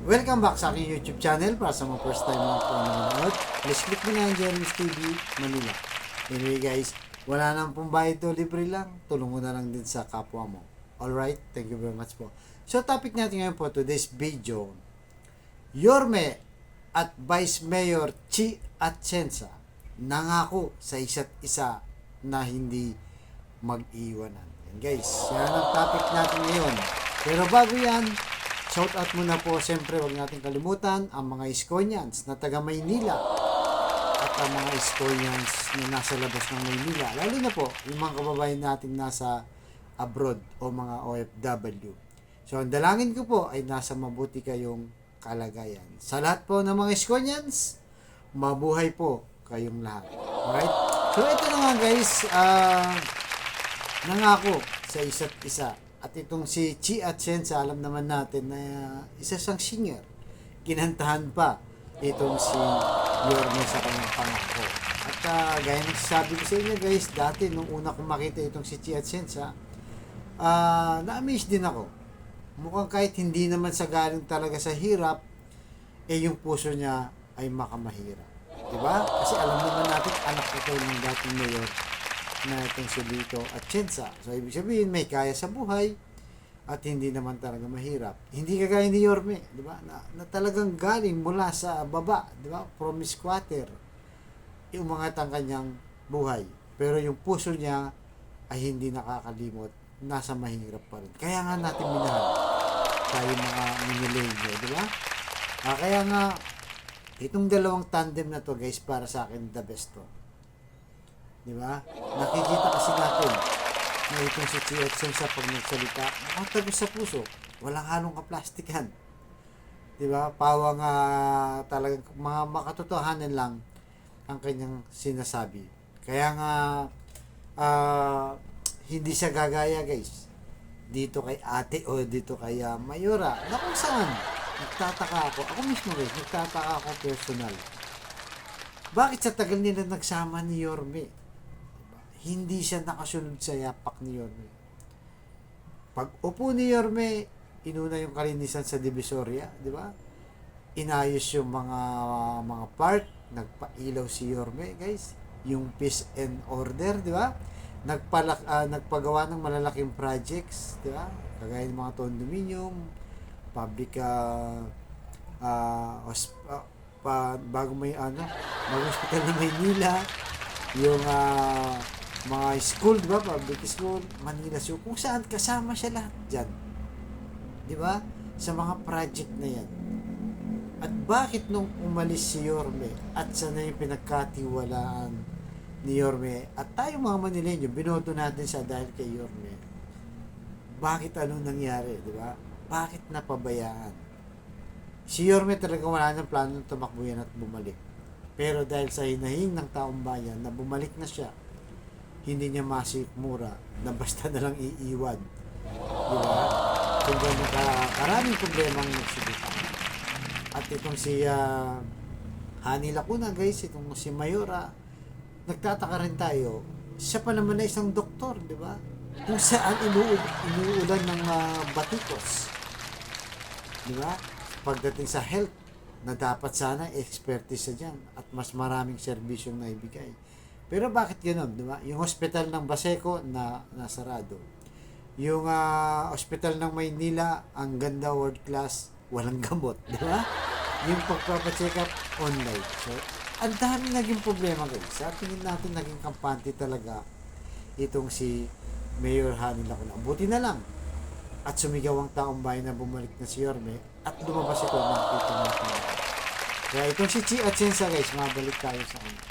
Welcome back sa aking YouTube channel. Para sa mga first time lang po nanonood, please click mo na ang Jeremy's TV Manila. Anyway guys, wala nang pong bayad to, libre lang. Tulong mo na lang din sa kapwa mo. Alright, thank you very much po. So topic natin ngayon po, today's video, Yorme at Vice Mayor Chi Atienza nangako sa isa't isa na hindi mag-iwanan. Yan guys, yan ang topic natin ngayon. Pero bago yan, shout out muna po, siyempre wag natin kalimutan ang mga Iskonians na taga Maynila at ang mga Iskonians na nasa labas ng Maynila. Lalo na po yung mga kababayan natin nasa abroad o mga OFW. So ang dalangin ko po ay nasa mabuti kayong kalagayan. Sa lahat po ng mga Iskonians, mabuhay po kayong lahat. Alright? So ito na nga guys, nangako sa isa't isa. At itong si Chi Atienza, alam naman natin na isa siyang singer. Kinantahan pa itong si Yorme sa kanyang pangako. At gaya ng sabi ko sa inyo guys, dati nung una kong makita itong si Chi Atienza, na-amaze din ako. Mukhang kahit hindi naman sa galing talaga sa hirap, yung puso niya ay makamahirap. Diba? Kasi alam naman natin, anak ito ng dating mayor na itong si Lito Atienza. So, ibig sabihin, may kaya sa buhay at hindi naman talaga mahirap. Hindi kagaya ni Yorme, di ba? Na talagang galing mula sa baba, di ba? From squatter, umangat ang kanyang buhay. Pero yung puso niya ay hindi nakakalimot, nasa mahirap pa rin. Kaya nga natin minahal tayo mga minilenyo, di ba? Kaya nga, itong dalawang tandem na to guys, para sa akin, the best to. Di ba? Nakikita kasi natin na itong si Chi Atienza pag nagsalita, nakatagos sa puso. Walang halong kaplastikan. Di ba? Pawang talagang mga makatotohanan lang ang kanyang sinasabi. Kaya nga hindi siya gagaya guys dito kay ate o dito kay Mayora na kung saan nagtataka ako mismo guys, nagtataka ako personal, bakit sa tagal nila nagsama ni Yorme hindi siya nakasunod sa yapak ni Yorme. Pag upo ni Yorme, inuna yung kalinisan sa Divisoria, di ba? Inayos yung mga park, nagpailaw si Yorme, guys. Yung peace and order, di ba? Nagpagawa ng malalaking projects, di ba? Kagaya ng mga condominium, public bagong hospital ng Maynila, yung mga school, di ba? Public school, Manila Zoo, kung saan kasama siya lahat dyan. Di ba? Sa mga project na yan. At bakit nung umalis si Yorme at sana yung pinagkatiwalaan ni Yorme at tayo mga Manileño, binoto natin siya dahil kay Yorme. Bakit anong nangyari, di ba? Bakit napabayaan? Si Yorme talaga wala ng plano ng tumakbo yan at bumalik. Pero dahil sa hinahing ng taong bayan na bumalik na siya, hindi niya masikmura na basta na lang iiwan. Diba? Kung gano'n karaming problemang nagsibukan. At itong si Hani Lacuna guys, itong si Mayora, nagtataka rin tayo, siya pa naman na isang doktor, di ba? Kung saan inuulan ng batikos. Di ba? Pagdating sa health, na dapat sana expertise sa dyan at mas maraming serbisyong naibigay. Pero bakit gano'n, di ba? Yung hospital ng Baseco na nasarado. Yung hospital ng Maynila, ang ganda, world class, walang gamot, di ba? Yung pagpapacheck up online. So, ang dami naging problema guys. Sa tingin natin naging kampante talaga itong si Mayor Hani Lacuna. Buti na lang at sumigaw ang taong bayan na bumalik na si Yorme at lumabas ito, nakita natin. Kaya itong si Chi Atienza guys, mabalik tayo sa kanya.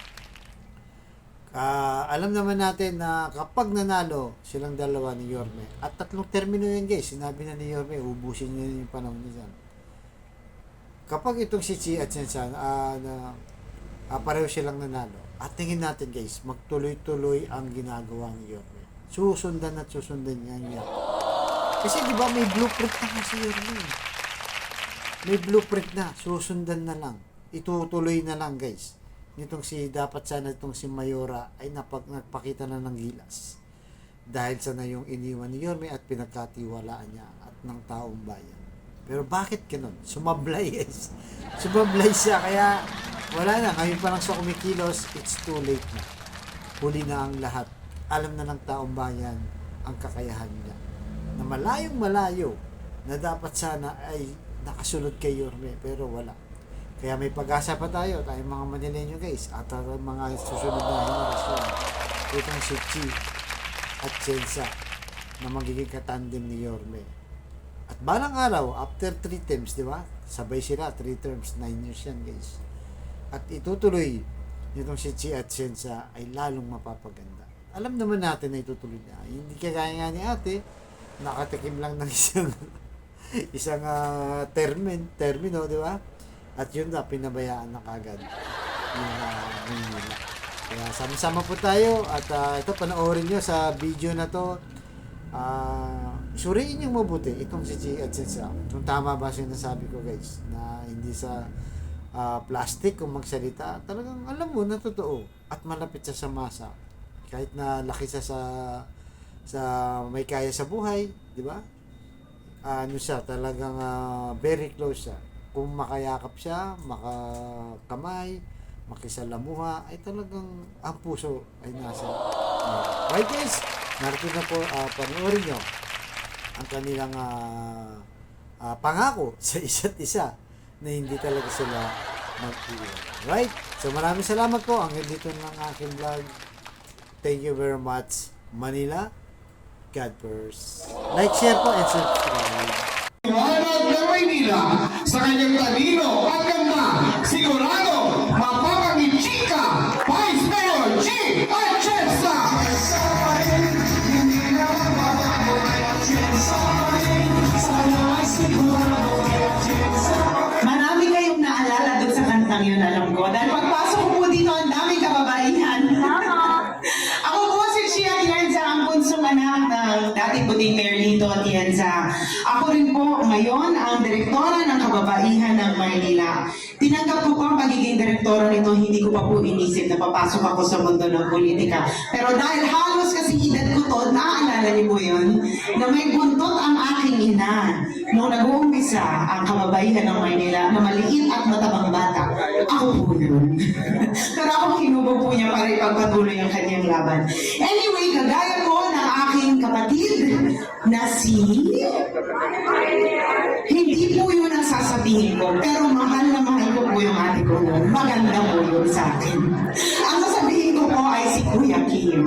Alam naman natin na kapag nanalo silang dalawa ni Yorme at tatlong termino yan guys, sinabi na ni Yorme, ubusin niya yung panahon niya dyan. Kapag itong si Chi Atienza pareho silang nanalo at tingin natin guys, magtuloy-tuloy ang ginagawa ni Yorme. Susundan at susundan niya. Kasi di ba may blueprint na kasi Yorme. May blueprint na, susundan na lang. Itutuloy na lang guys. Nitong dapat sana itong si Mayora ay nagpakita na ng gilas. Dahil sana yung iniwan ni Yorme at pinagkatiwalaan niya at ng taong bayan. Pero bakit ganun? Sumablay guys. Sumablay siya, kaya wala na. Ngayon pa lang siya kumikilos, it's too late na. Huli na ang lahat. Alam na ng taong bayan ang kakayahan niya. Na malayong malayo, na dapat sana ay nakasunod kay Yorme, pero wala. Kaya may pag-asa pa tayo, tayong mga Manileño guys, at ang mga susunod na henerasyon. Itong si Chi at Chensa na magiging katandem ni Yorme. At balang araw, after 3 terms, di ba? Sabay sila, 3 terms, 9 years yan guys. At itutuloy nitong si Chi at Chensa ay lalong mapapaganda. Alam naman natin na itutuloy niya. Hindi kagaya nga ni ate, nakatikim lang ng isang termino, di ba? At yun na, pinabayaan na kagad yung Maynila. Kaya sama-sama po tayo at ito, panoorin nyo sa video na to. Suriin nyo mabuti itong si Chi at Chensa. Kung tama ba sinasabi ko guys, na hindi sa plastic kung magsalita, talagang alam mo na totoo at malapit siya sa masa. Kahit na laki siya sa may kaya sa buhay, di ba? Ano siya, talagang very close siya. Kung makayakap siya, makakamay, makisalamuha, ay talagang ang puso ay nasa. Right guys, narito na po, panoorin nyo ang kanilang pangako sa isa't isa na hindi talaga sila mag-iwan. Right? So maraming salamat po. Ang dito ng aking vlog. Thank you very much, Manila. God first. Like, share po, and subscribe. Liwanag ng Maynila sa kanyang talino at ganda, sigurado mapapangichika Vice Mayor G. Atienza. Marami kayong naalala doon sa kantang yun, alam ko. Dahil pagpasok ko po dito, ang daming kababaihan. Ako po si Chia Atienza, ang bunsong anak ng dating puting Mayor Lito Atienza. Ako rin po ngayon ang direktora ng kababaihan ng Maynila. Tinanggap ko po ang pagiging direktora nito, hindi ko pa po inisip na papasok ako sa mundo ng politika. Pero dahil halos kasi edad ko to, naaalala niyo po yun, na may buntot ang aking ina nung nag-uumpisa ang kababaihan ng Maynila na maliit at matabang bata. Ako po yun. Pero ako kinubo po niya para ipagpatuloy ang kanyang laban. Anyway, kagaya po ng aking kapatid na si... Hindi po yun ang sasabihin ko, pero mahal na mahal ko po yung ate ko nun. Maganda po yun sa akin. Ang sasabihin ko po ay si Kuya Kim.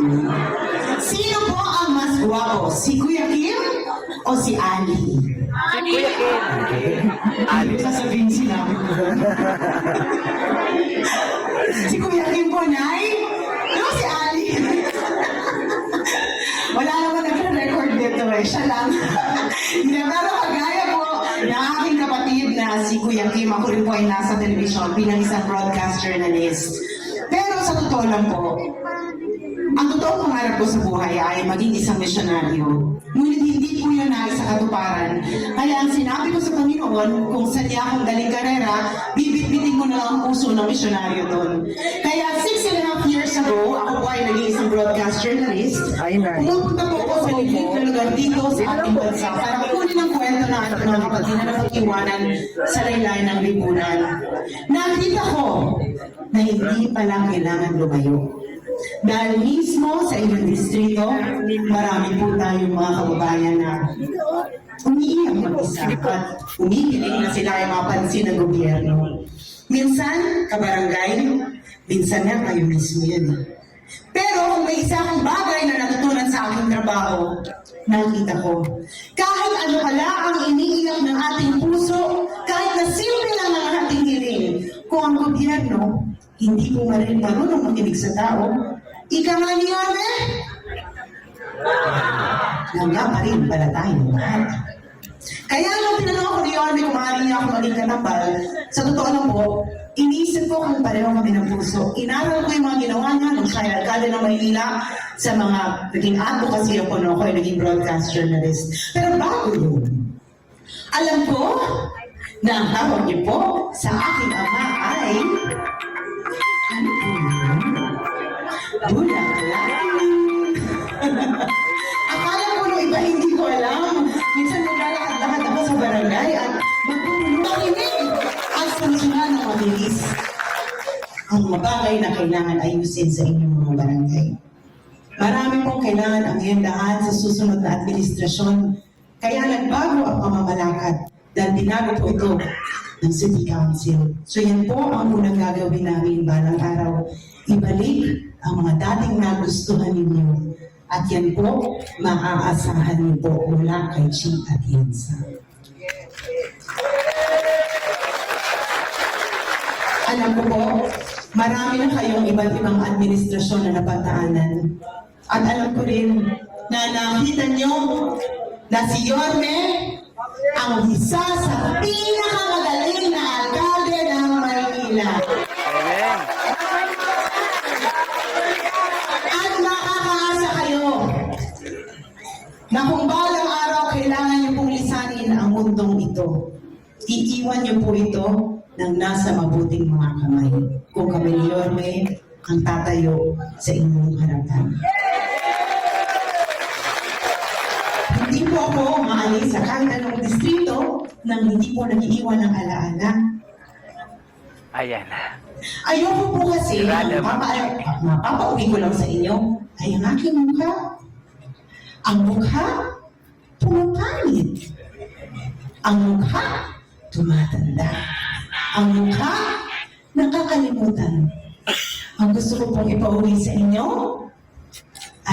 Sino po ang mas guwapo? Si Kuya Kim o si Ali? Si Kuya Kim. Ali. Sasabihin sinabi ko. Si Kuya Kim po, Nay? No, si Ali. Wala naman nagre-record dito eh. Siya lang. Pero kagaya po na aking kapatid na si Kuya Kim, ako rin po ay nasa television bilang isang broadcast journalist. Pero sa totoo lang po, ang totoong pangarap ko sa buhay ay maging isang misyonaryo. Ngunit hindi po yun ay sa katuparan. Kaya ang sinabi ko sa Panginoon, kung saan niya akong daling karera, bibit-bitin ko na lang ang puso ng misyonaryo doon. Kaya 6.5 years ago, ako po ay naging isang broadcast journalist. Pumupunta po ako sa liblib na lugar dito sa ating bansa para kunin ang kwento ng ating mga kapatid na nakaiwanan sa laylayan ng lipunan. Nakita ko na hindi pala kailangan lumayo. Dahil mismo sa ilang distrito, marami po tayong mga kababayan na umiiyak mag-isa at umiiling na sila ay mapansin ng gobyerno. Minsan, kabarangay, minsan nga kayo mismo yan. Pero kung may isa akong bagay na natutunan sa aking trabaho, nakita ko, kahit ano pala ang iniiyak ng ating puso, kahit na simple lang ang ating hiling, kung ang gobyerno hindi po rin marunong makinig sa tao, ika nga niya, langga pa rin pala tayong lahat. Kaya nung tinanong ako ni Yorme kung maaari niya ako maging katambal, sa totoo lang po, iniisip ko kung pareho kami ng puso. Inaral ko yung mga ginawa niya nung siya ay alkalde ng Maynila sa mga naging advocacy ako no, ako ay naging broadcast journalist. Pero bago yun, alam ko na ang tawag niyo po sa aking ama ay ano po yun? Bulaklak. Akala ko nung iba hindi ko alam. Minsan naglalakad-lakad ako sa barangay at makinig at solusyonan ng mabilis ang mga bagay na kailangan ayusin sa inyong mga barangay. Marami pong kailangan anghendahan sa susunod na administrasyon, kaya nagbago ang pamamalakad dahil binago po ito ng City Council. So yan po ang unang gagawin namin balang araw. Ibalik ang mga dating nagustuhan ninyo. At yan po, maaasahan niyo po mula kay Chi at Yensa. Alam ko po, marami na kayong iba't ibang administrasyon na napataanan. At alam ko rin na nakita nyo na si Yorme ang isa sa pinakamagaling na alkalde ng Maynila. At makakaasa kayo na kung balang araw kailangan niyo pong lisanin ang mundong ito, iiwan niyo po ito ng nasa mabuting mga kamay. Kung kami ni Yorme ang tatayo sa inyong harapan. Hindi po ako maalis sa kahit anong distrito nang hindi po nag-iiwan ng alaala. Ayan. Ayoko po kasi, mapapauwi ko lang sa inyo, ay ang aking mukha. Ang mukha, pumapangit. Ang mukha, tumatanda. Ang mukha, nakakalimutan. Ang gusto ko pong ipauwi sa inyo,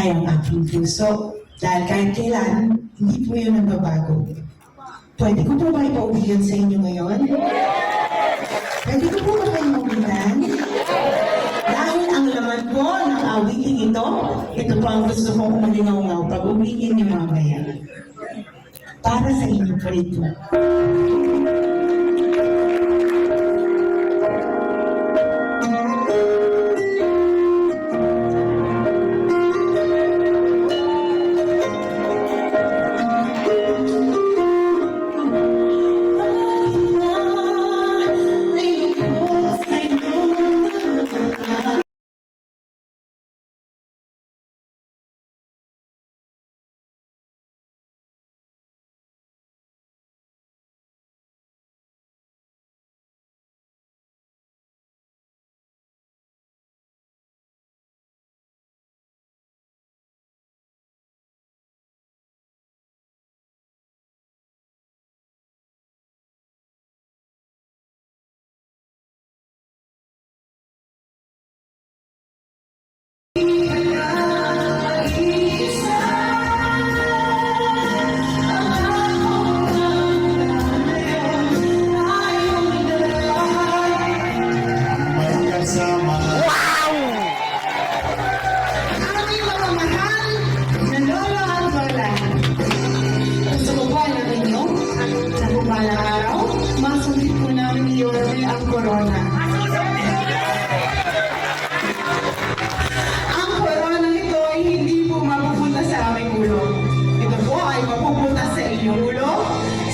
ay ang aking puso. Dahil kahit kailan, hindi po yun nagbabago. Pwede ko po ba ipauwi yan sa inyo ngayon? Pwede ko po ba kayo magulan? Dahil ang laman po ng awiting ito po ang gusto kong umalingaw-ngaw pag uwiin niyo mamaya. Para sa inyo po ito. Corona. Ang corona nito ay hindi po mapupunta sa aming ulo. Ito po ay mapupunta sa inyong ulo,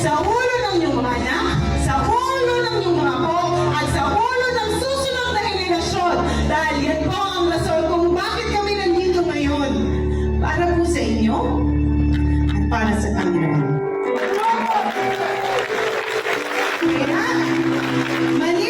sa ulo ng inyong mga anak, sa ulo ng inyong mga apo, at sa ulo ng susunod na henerasyon. Dahil yan po ang rason kung bakit kami nandito ngayon. Para po sa inyo at para sa Panginoon. Kaya, mali